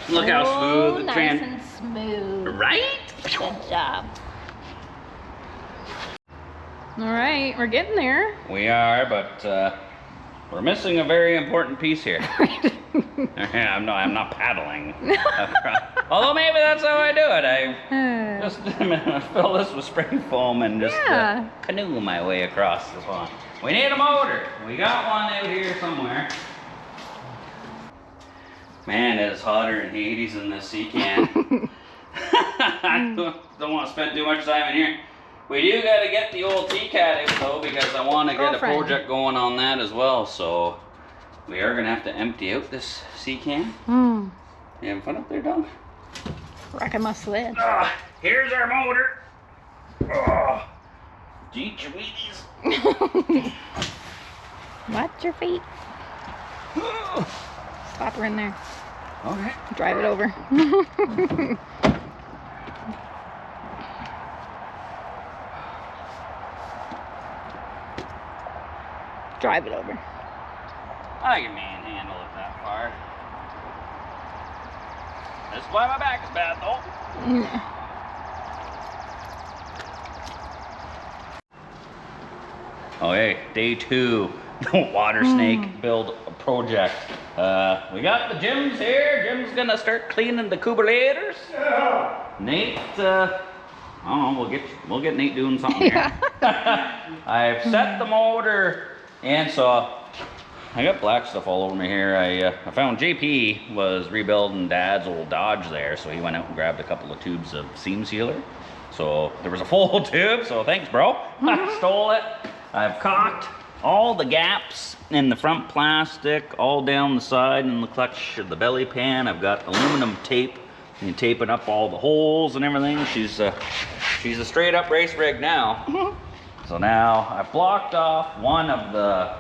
Look how smooth the nice and smooth. Right? Good job. All right, we're getting there. We are, but we're missing a very important piece here. I'm not paddling. Although maybe that's how I do it. I just fill this with spray foam and just canoe my way across the pond. We need a motor. We got one out here somewhere. Man, it is hotter in Hades than this sea can. I don't want to spend too much time in here. We do got to get the old T-Cat out though, because I want to get a project going on that as well. So we are going to have to empty out this sea can. You having fun up there, dog? Wrecking my sled. Here's our motor. Jeet your wheaties. Watch your feet. Slap her in there. Okay. Drive it over. Drive it over. I can manhandle it that far. That's why my back is bad though. Oh hey, day 2, the water snake build project. We got the Jim's here. Jim's gonna start cleaning the carburetors. Nate, I don't know, we'll get Nate doing something here. I've set the motor in, so I got black stuff all over me here. I found JP was rebuilding Dad's old Dodge there, so he went out and grabbed a couple of tubes of seam sealer. So there was a full tube, so thanks, bro. I stole it. I've caulked all the gaps in the front plastic, all down the side and the clutch of the belly pan. I've got aluminum tape and taping up all the holes and everything. She's a straight up race rig now. So now I've blocked off one of the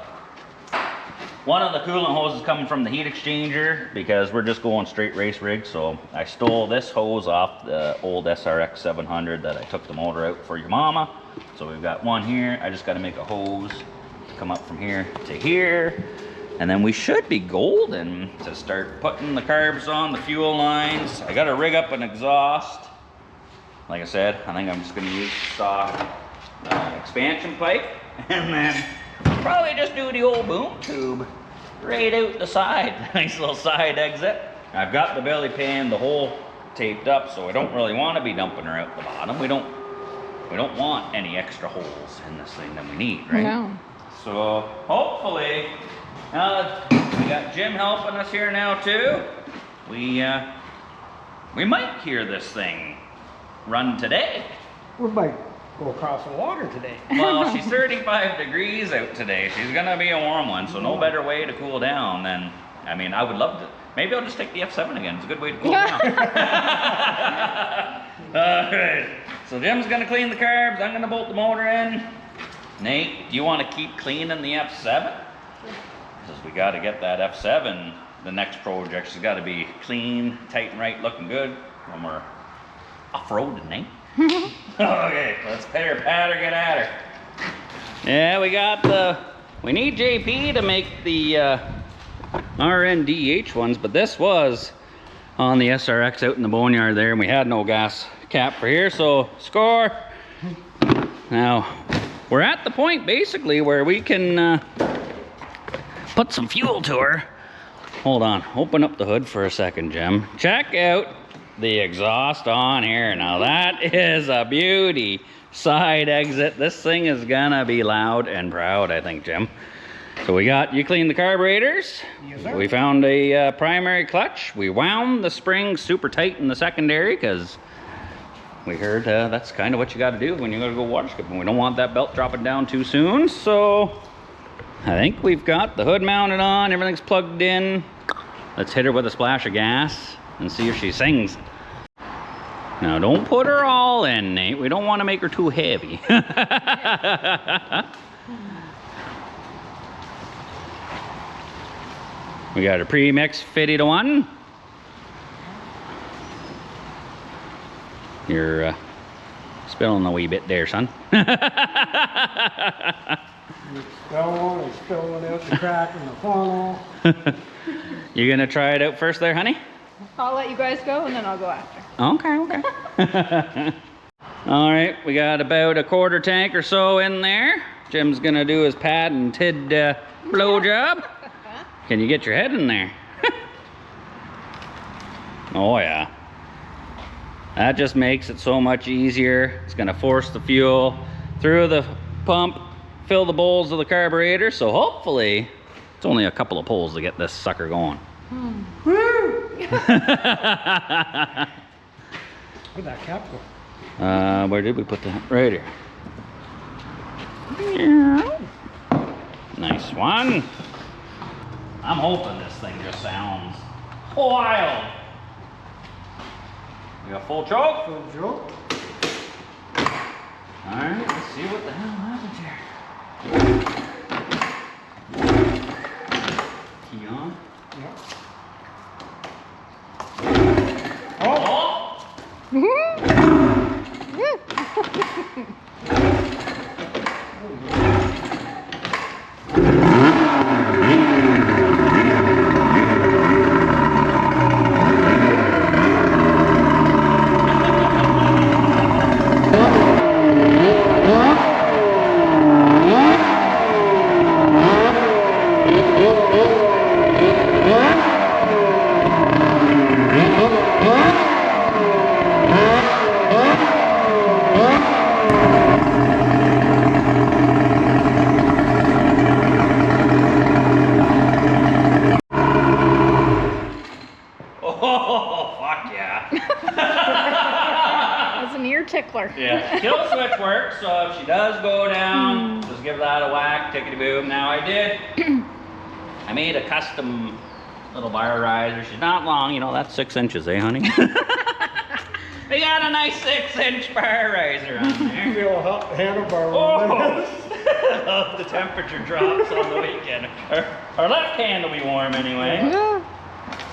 coolant hoses coming from the heat exchanger because we're just going straight race rig. So I stole this hose off the old SRX 700 that I took the motor out for your mama. So we've got one here. I just got to make a hose come up from here to here. And then we should be golden to start putting the carbs on the fuel lines. I got to rig up an exhaust. Like I said, I think I'm just going to use stock expansion pipe. And then probably just do the old boom tube right out the side. Nice little side exit. I've got the belly pan, the hole taped up, so I don't really want to be dumping her out the bottom. We don't want any extra holes in this thing than we need, right? No. So hopefully, now that we got Jim helping us here now too, we might hear this thing run today. We might go across the water today. Well, she's 35 degrees out today. She's gonna be a warm one, so no better way to cool down than, I mean, I would love to. Maybe I'll just take the F7 again. It's a good way to cool down. All right. So Jim's gonna clean the carbs. I'm gonna bolt the motor in. Nate, do you want to keep cleaning the F7? Because we got to get that F7, the next project, has got to be clean, tight and right, looking good when we're off-roading, Nate. Okay, let's pet her, get at her. Yeah, we need JP to make the RNDH ones, but this was on the SRX out in the boneyard there, and we had no gas cap for here, so score. Now, we're at the point basically where we can put some fuel to her. Hold on, open up the hood for a second, Jim. Check out the exhaust on here. Now that is a beauty. Side exit. This thing is gonna be loud and proud, I think, Jim. So you cleaned the carburetors. Yes, sir. We found a primary clutch. We wound the springs super tight in the secondary because we heard that's kind of what you got to do when you got to go water skipping. We don't want that belt dropping down too soon. So I think we've got the hood mounted on. Everything's plugged in. Let's hit her with a splash of gas and see if she sings. Now don't put her all in, Nate. We don't want to make her too heavy. We got a pre-mix 50-to-1. You're spilling a wee bit there, son. It's spilling out the crack in the funnel. You gonna try it out first there, honey? I'll let you guys go and then I'll go after. Okay. All right, we got about a quarter tank or so in there. Jim's gonna do his pad and tid blow job. Can you get your head in there? Oh yeah. That just makes it so much easier. It's gonna force the fuel through the pump, fill the bowls of the carburetor. So hopefully, it's only a couple of pulls to get this sucker going. Woo! Where'd that cap go? Where did we put that? Right here. Nice one. I'm hoping this thing just sounds wild. We got full choke? Full choke. Alright, let's see what the hell happens here. Key on? Yep. Oh! Huh? your tickler. Yeah, kill switch works, so if she does go down, just give that a whack, tickety boom. Now I made a custom little bar riser. She's not long, you know, that's 6 inches, eh, honey? We got a nice 6-inch bar riser on there. Feel a handlebar. Oh, the temperature drops on the weekend. Our left hand will be warm anyway. Yeah.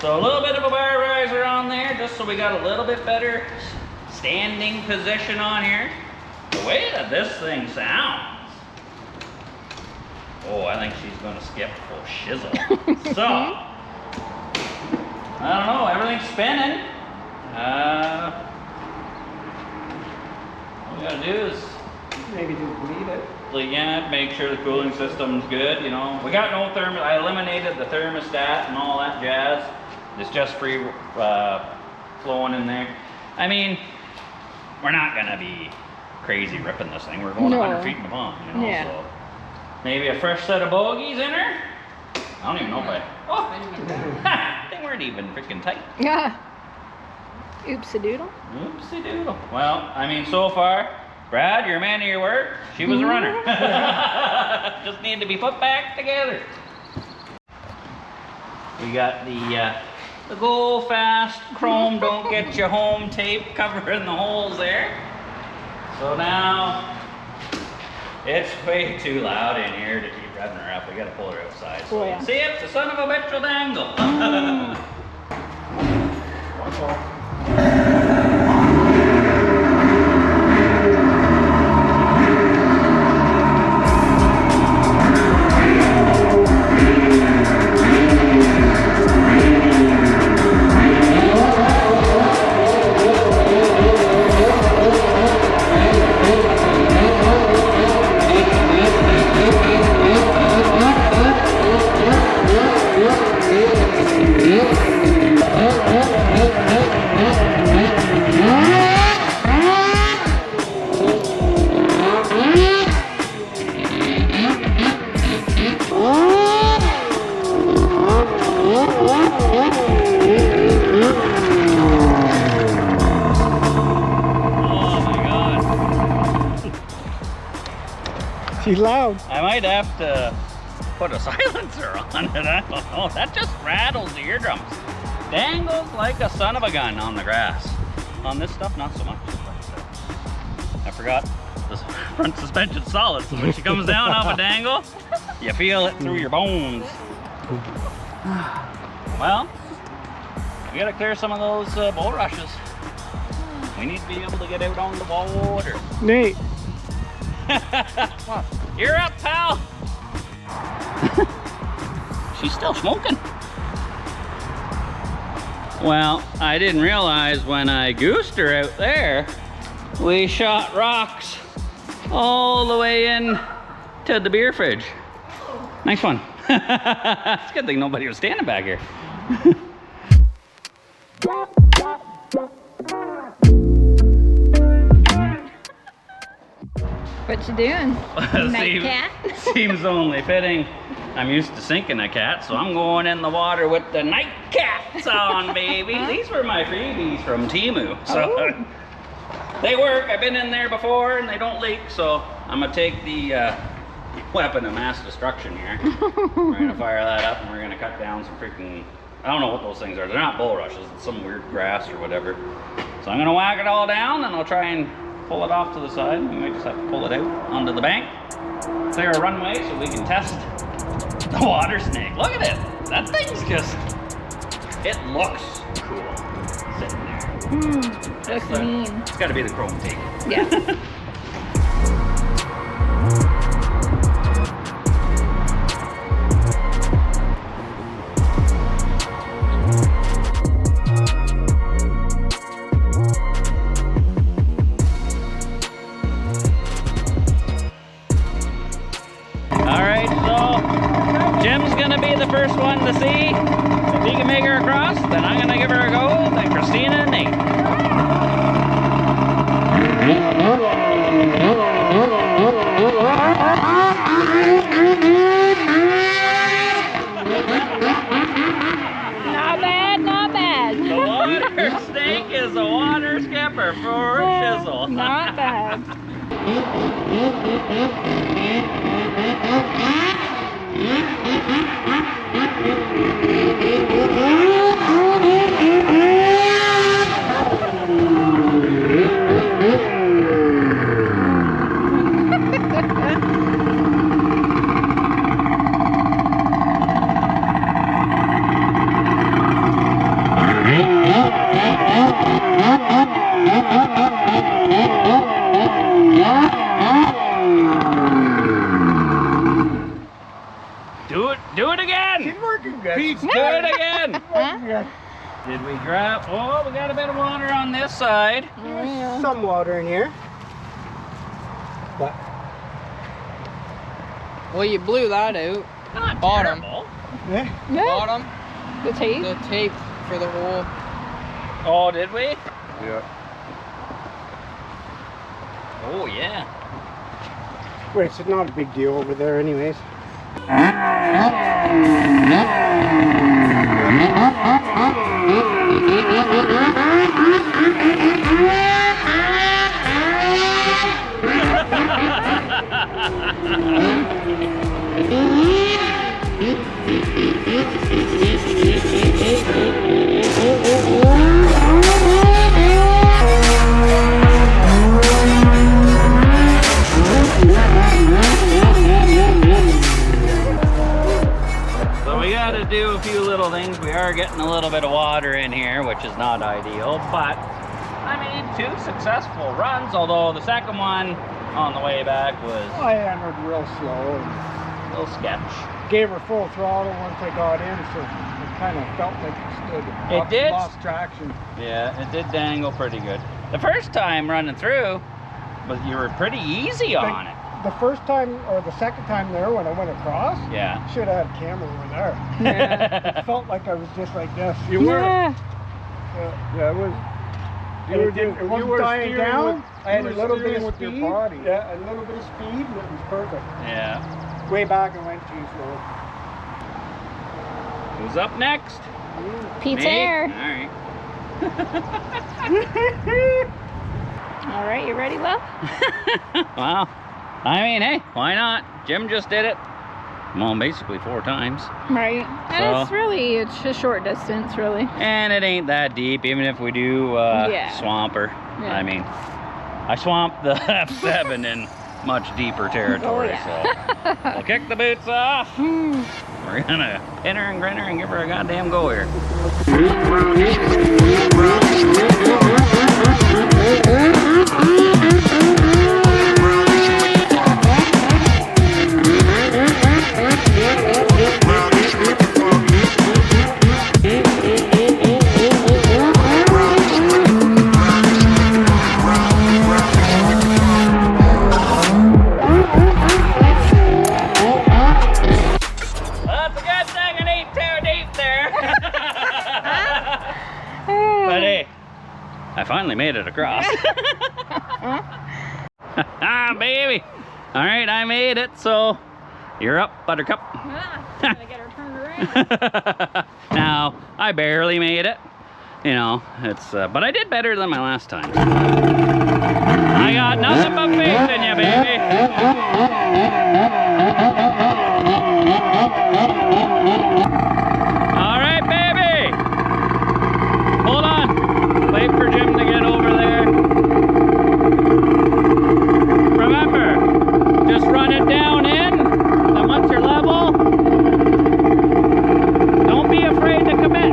So a little bit of a bar riser on there, just so we got a little bit better standing position on here. The way that this thing sounds. Oh, I think she's gonna skip full shizzle. So, I don't know, everything's spinning. All we gotta do is, Maybe just bleed it. like, yeah, make sure the cooling system's good, you know. We got no I eliminated the thermostat and all that jazz. It's just free flowing in there. I mean, we're not gonna be crazy ripping this thing. We're going 100 feet in the pond, you know, Yeah. so. Maybe a fresh set of bogies in her? I don't even know if they weren't even freaking tight. Yeah. Oops-a-doodle. Oopsie doodle. Well, I mean, so far, Brad, you're a man of your word. She was a runner. Just need to be put back together. We got the go fast chrome don't get you home tape covering the holes there. So now it's way too loud in here to keep revving her up. We gotta pull her outside so we can see if the son of a bitch will dangle. She's loud. I might have to put a silencer on it. I don't know. That just rattles the eardrums. Dangles like a son of a gun on the grass. On this stuff, not so much. But, I forgot the front suspension's solid, so when she comes down off a dangle, you feel it through your bones. Well, we gotta clear some of those bulrushes. We need to be able to get out on the water. Nate. You're up, pal. She's still smoking. Well, I didn't realize when I goosed her out there, we shot rocks all the way in to the beer fridge. Nice one. It's a good thing nobody was standing back here. What you doing? Night cat? Seems only fitting. I'm used to sinking a cat, so I'm going in the water with the night cats on, baby. These were my freebies from Temu, so they work. I've been in there before, and they don't leak, so I'm gonna take the weapon of mass destruction here. We're gonna fire that up, and we're gonna cut down some freaking, I don't know what those things are. They're not bulrushes. It's some weird grass or whatever. So I'm gonna whack it all down, and I'll try and pull it off to the side. We might just have to pull it out onto the bank. Clear a runway so we can test the water snake. Look at it. That thing's just, it looks cool sitting there. Looks mean. It's got to be the chrome tape. Yeah. the first one to see. If he can make her across, then I'm going to give her a go, then Christina and Nate. Not bad, not bad. The water snake is a water skipper for shizzle. God. Do it again! She's working good. Pete's do it again! Yeah. Did we grab? Oh, we got a bit of water on this side. There's some water in here. But Well, you blew that out. Not Bottom. terrible. yeah. Yeah. Bottom, The tape. the tape for the hole. Oh, did we? Yeah. Oh, yeah. Which is not a big deal over there anyways. So we got to do a few little things. We are getting a little bit of water in here, which is not ideal, but I mean, 2 successful runs, although the second one on the way back was I hammered real slow and a little sketch. gave her full throttle once I got in, so it kind of felt like it stood. It did? Lost traction. Yeah, it did dangle pretty good. The first time running through, but you were pretty easy on it. The first time or the second time there when I went across, Yeah. should have had camera over there. Yeah. It felt like I was just like this. Yeah. Yeah, it was. You were It you wasn't were dying steering down. with- I had you a were little bit steering of with your speed. body. Yeah, a little bit of speed, and it was perfect. Yeah. Way back, I went too slow. Who's up next? Pete's Me? air. Alright. All right, you ready, Will? Well, I mean, hey, why not? Jim just did it. Well, basically 4 times. Right. And So- it's a short distance, really. And it ain't that deep, even if we do Yeah. swamp her. Yeah. I mean, I swamped the F7 in much deeper territory, yeah. so we'll kick the boots off. We're gonna pin her and grin her and give her a goddamn go here. That's a good thing it ain't too deep there. But hey, I finally made it across. Ah, baby. All right, I made it, so you're up, Buttercup. Gotta get her turned around. Now, I barely made it. You know, it's, but I did better than my last time. I got nothing but faith in you, baby. All right, baby. Hold on. Wait for Jim to get over there. Remember, just run it down in, and once you're level, don't be afraid to commit.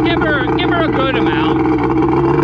Give her a good amount.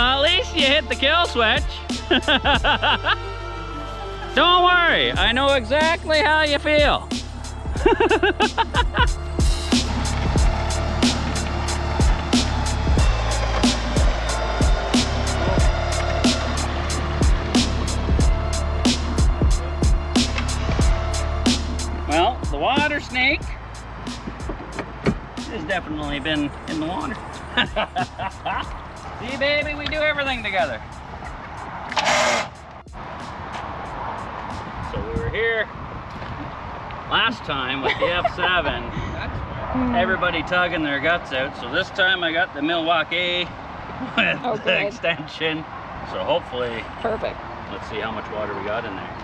Well, at least you hit the kill switch. Don't worry, I know exactly how you feel. Well, the water snake has definitely been in the water. See, baby, we do everything together. So we were here last time with the F7. Everybody tugging their guts out. So this time I got the Milwaukee with the extension. So hopefully, Perfect. let's see how much water we got in there.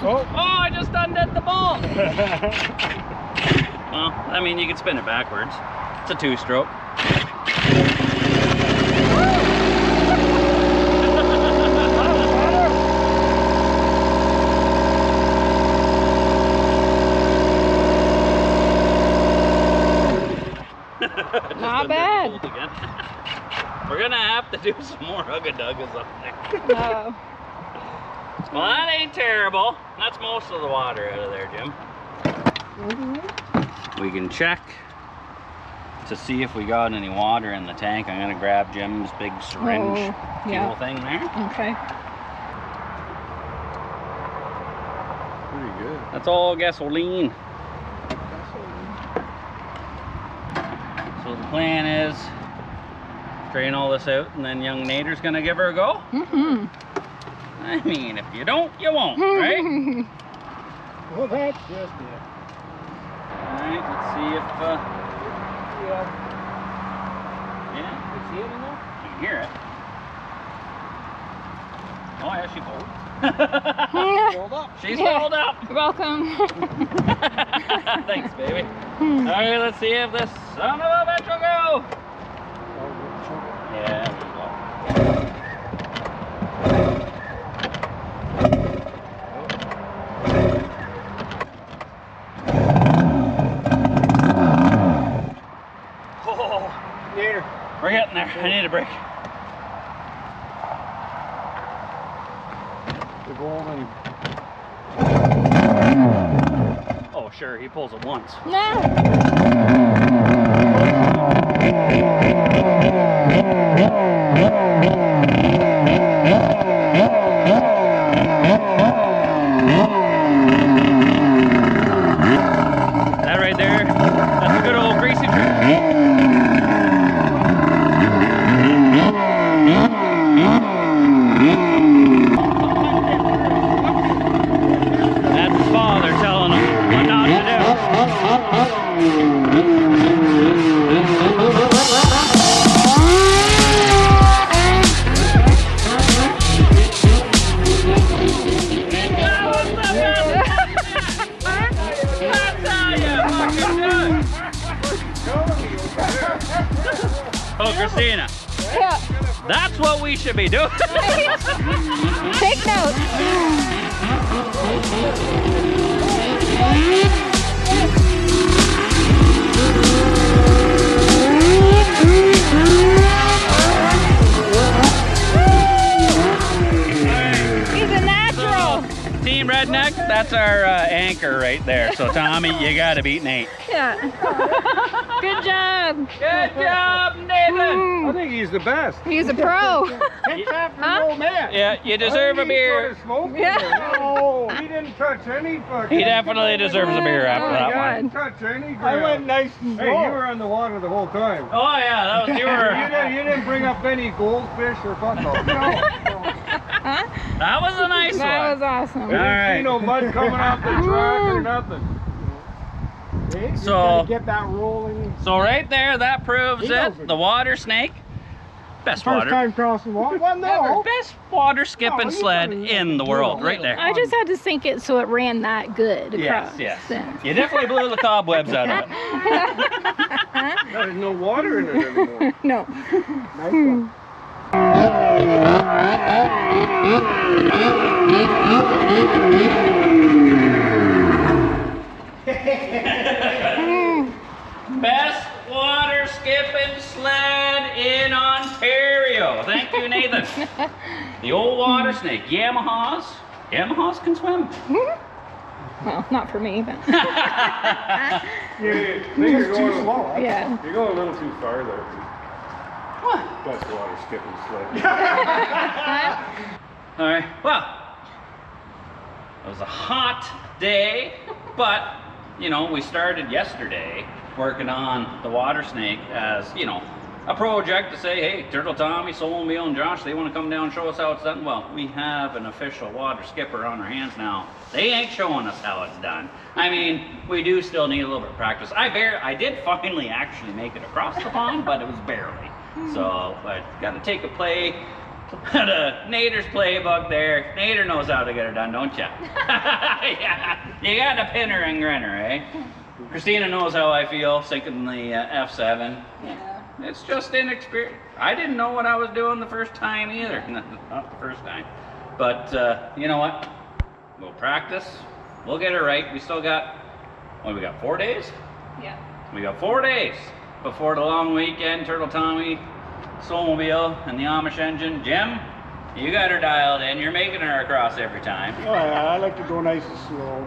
Oh, Oh, I just undid the bolt. Well, I mean, you can spin it backwards. It's a two-stroke. Not bad. We're gonna have to do some more hugga-duggas up there. No. Well, that ain't terrible. That's most of the water out of there, Jim. We can check to see if we got any water in the tank. I'm gonna grab Jim's big syringe fuel thing there. Okay. pretty good. That's all gasoline. So the plan is drain all this out, and then young Nader's gonna give her a go. Mm-hmm. I mean, if you don't, you won't, right? Well, that's just it. Alright, let's see if, Yeah. yeah, You see it in there? you can hear it. Oh, yeah, she pulled. Rolled up. She's Yeah. rolled up. Welcome. Thanks, baby. Alright, let's see if this son of a bitch will go. Yeah, we go. Oh, Nader. we're getting there. I need a break. The golden. Oh, sure, he pulls it once. No. That right there, that's a good old greasy trick. That's his father telling him what not to Oh, Christina, Yeah. that's what we should be doing. Take notes. He's a natural. Team Redneck, that's our anchor right there. So, Tommy, you gotta beat Nate. Yeah. Good job. Good job, Nathan. I think he's the best. He's a pro. Takes after Huh? an old man. Yeah, you deserve a beer. Yeah. No, he didn't touch any fucking. He definitely deserves a beer after Oh, that God. one. Didn't touch any. I went nice and slow. Hey, you were on the water the whole time. Oh yeah, that was You didn't bring up any goldfish or buffalo. No. That was a nice That one. was awesome. All right. See no mud coming off the track or nothing. See? You So- gotta get that rolling. So right there, that proves He knows it. it. The water snake, best First water, time crossing the water. Well, no. best water skipping Oh, you sled could've in the done world, a right there. I just had to sink it so it ran that good Yes, across. yes. Then. You definitely blew the cobwebs out of it. There's no water in it anymore. No. Nice one. Best water skipping sled in Ontario. you, Nathan. The old water snake, Yamahas. Yamahas can swim. Well, not for me, but You're You're too going, slow. yeah. you're going a little too far there. What? That's water skipping sled. All right, well, it was a hot day, but, you know, we started yesterday working on the water snake as, you know, a project to say, hey, Turtle Tommy, Snowmobile, and Josh, they want to come down and show us how it's done. Well, we have an official water skipper on our hands now. They ain't showing us how it's done. I mean, we do still need a little bit of practice. I did finally actually make it across the pond, but it was barely. So, I got to take a play. Got a Nader's playbook there. Nader knows how to get it done, don't ya? Yeah, you got to pinner and grinner, eh? Christina knows how I feel sinking the F7. Yeah. It's just inexperience. I didn't know what I was doing the first time either. Not the first time. But you know what? We'll practice. We'll get it right. We still got, what, we got 4 days? Yeah. We got 4 days before the long weekend. Turtle Tommy, Snowmobile, and the Amish engine. Jim, you got her dialed in. You're making her across every time. Oh yeah, I like to go nice and slow.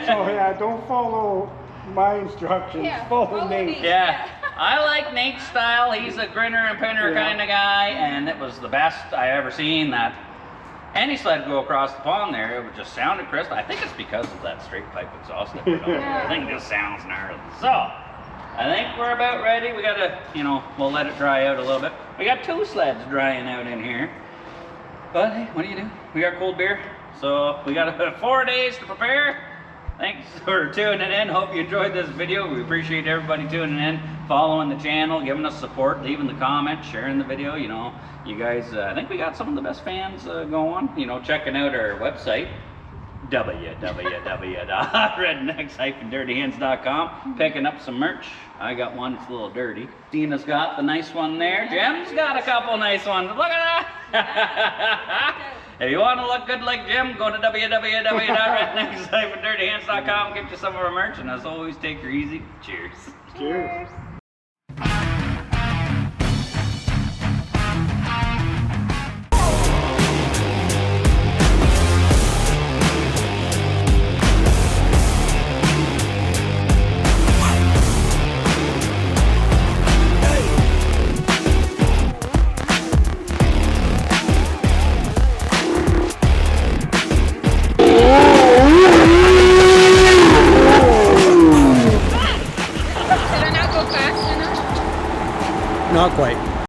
So yeah, don't follow my instructions. Yeah, Follow follow Nate. Nate. Yeah, I like Nate's style. He's a grinner and pinner Yeah. kind of guy, and it was the best I ever seen. That any sled go across the pond there, it would just sounded crisp. I think it's because of that straight pipe exhaust that we got there. I think it just sounds gnarly. So, I think we're about ready. We gotta, you know, we'll let it dry out a little bit. We got 2 sleds drying out in here. But hey, what do you do? We got cold beer, so we got 4 days to prepare. Thanks for tuning in. Hope you enjoyed this video. We appreciate everybody tuning in, following the channel, giving us support, leaving the comments, sharing the video. You know, you guys, I think we got some of the best fans going. You know, checking out our website, www.rednecks-dirtyhands.com, picking up some merch. I got one that's a little dirty. Dina's got the nice one there. Jim's got a couple nice ones. Look at that. If you want to look good like Jim, go to www.rednecks-dirtyhands.com, get you some of our merch, and as always, take her easy. Cheers. Cheers.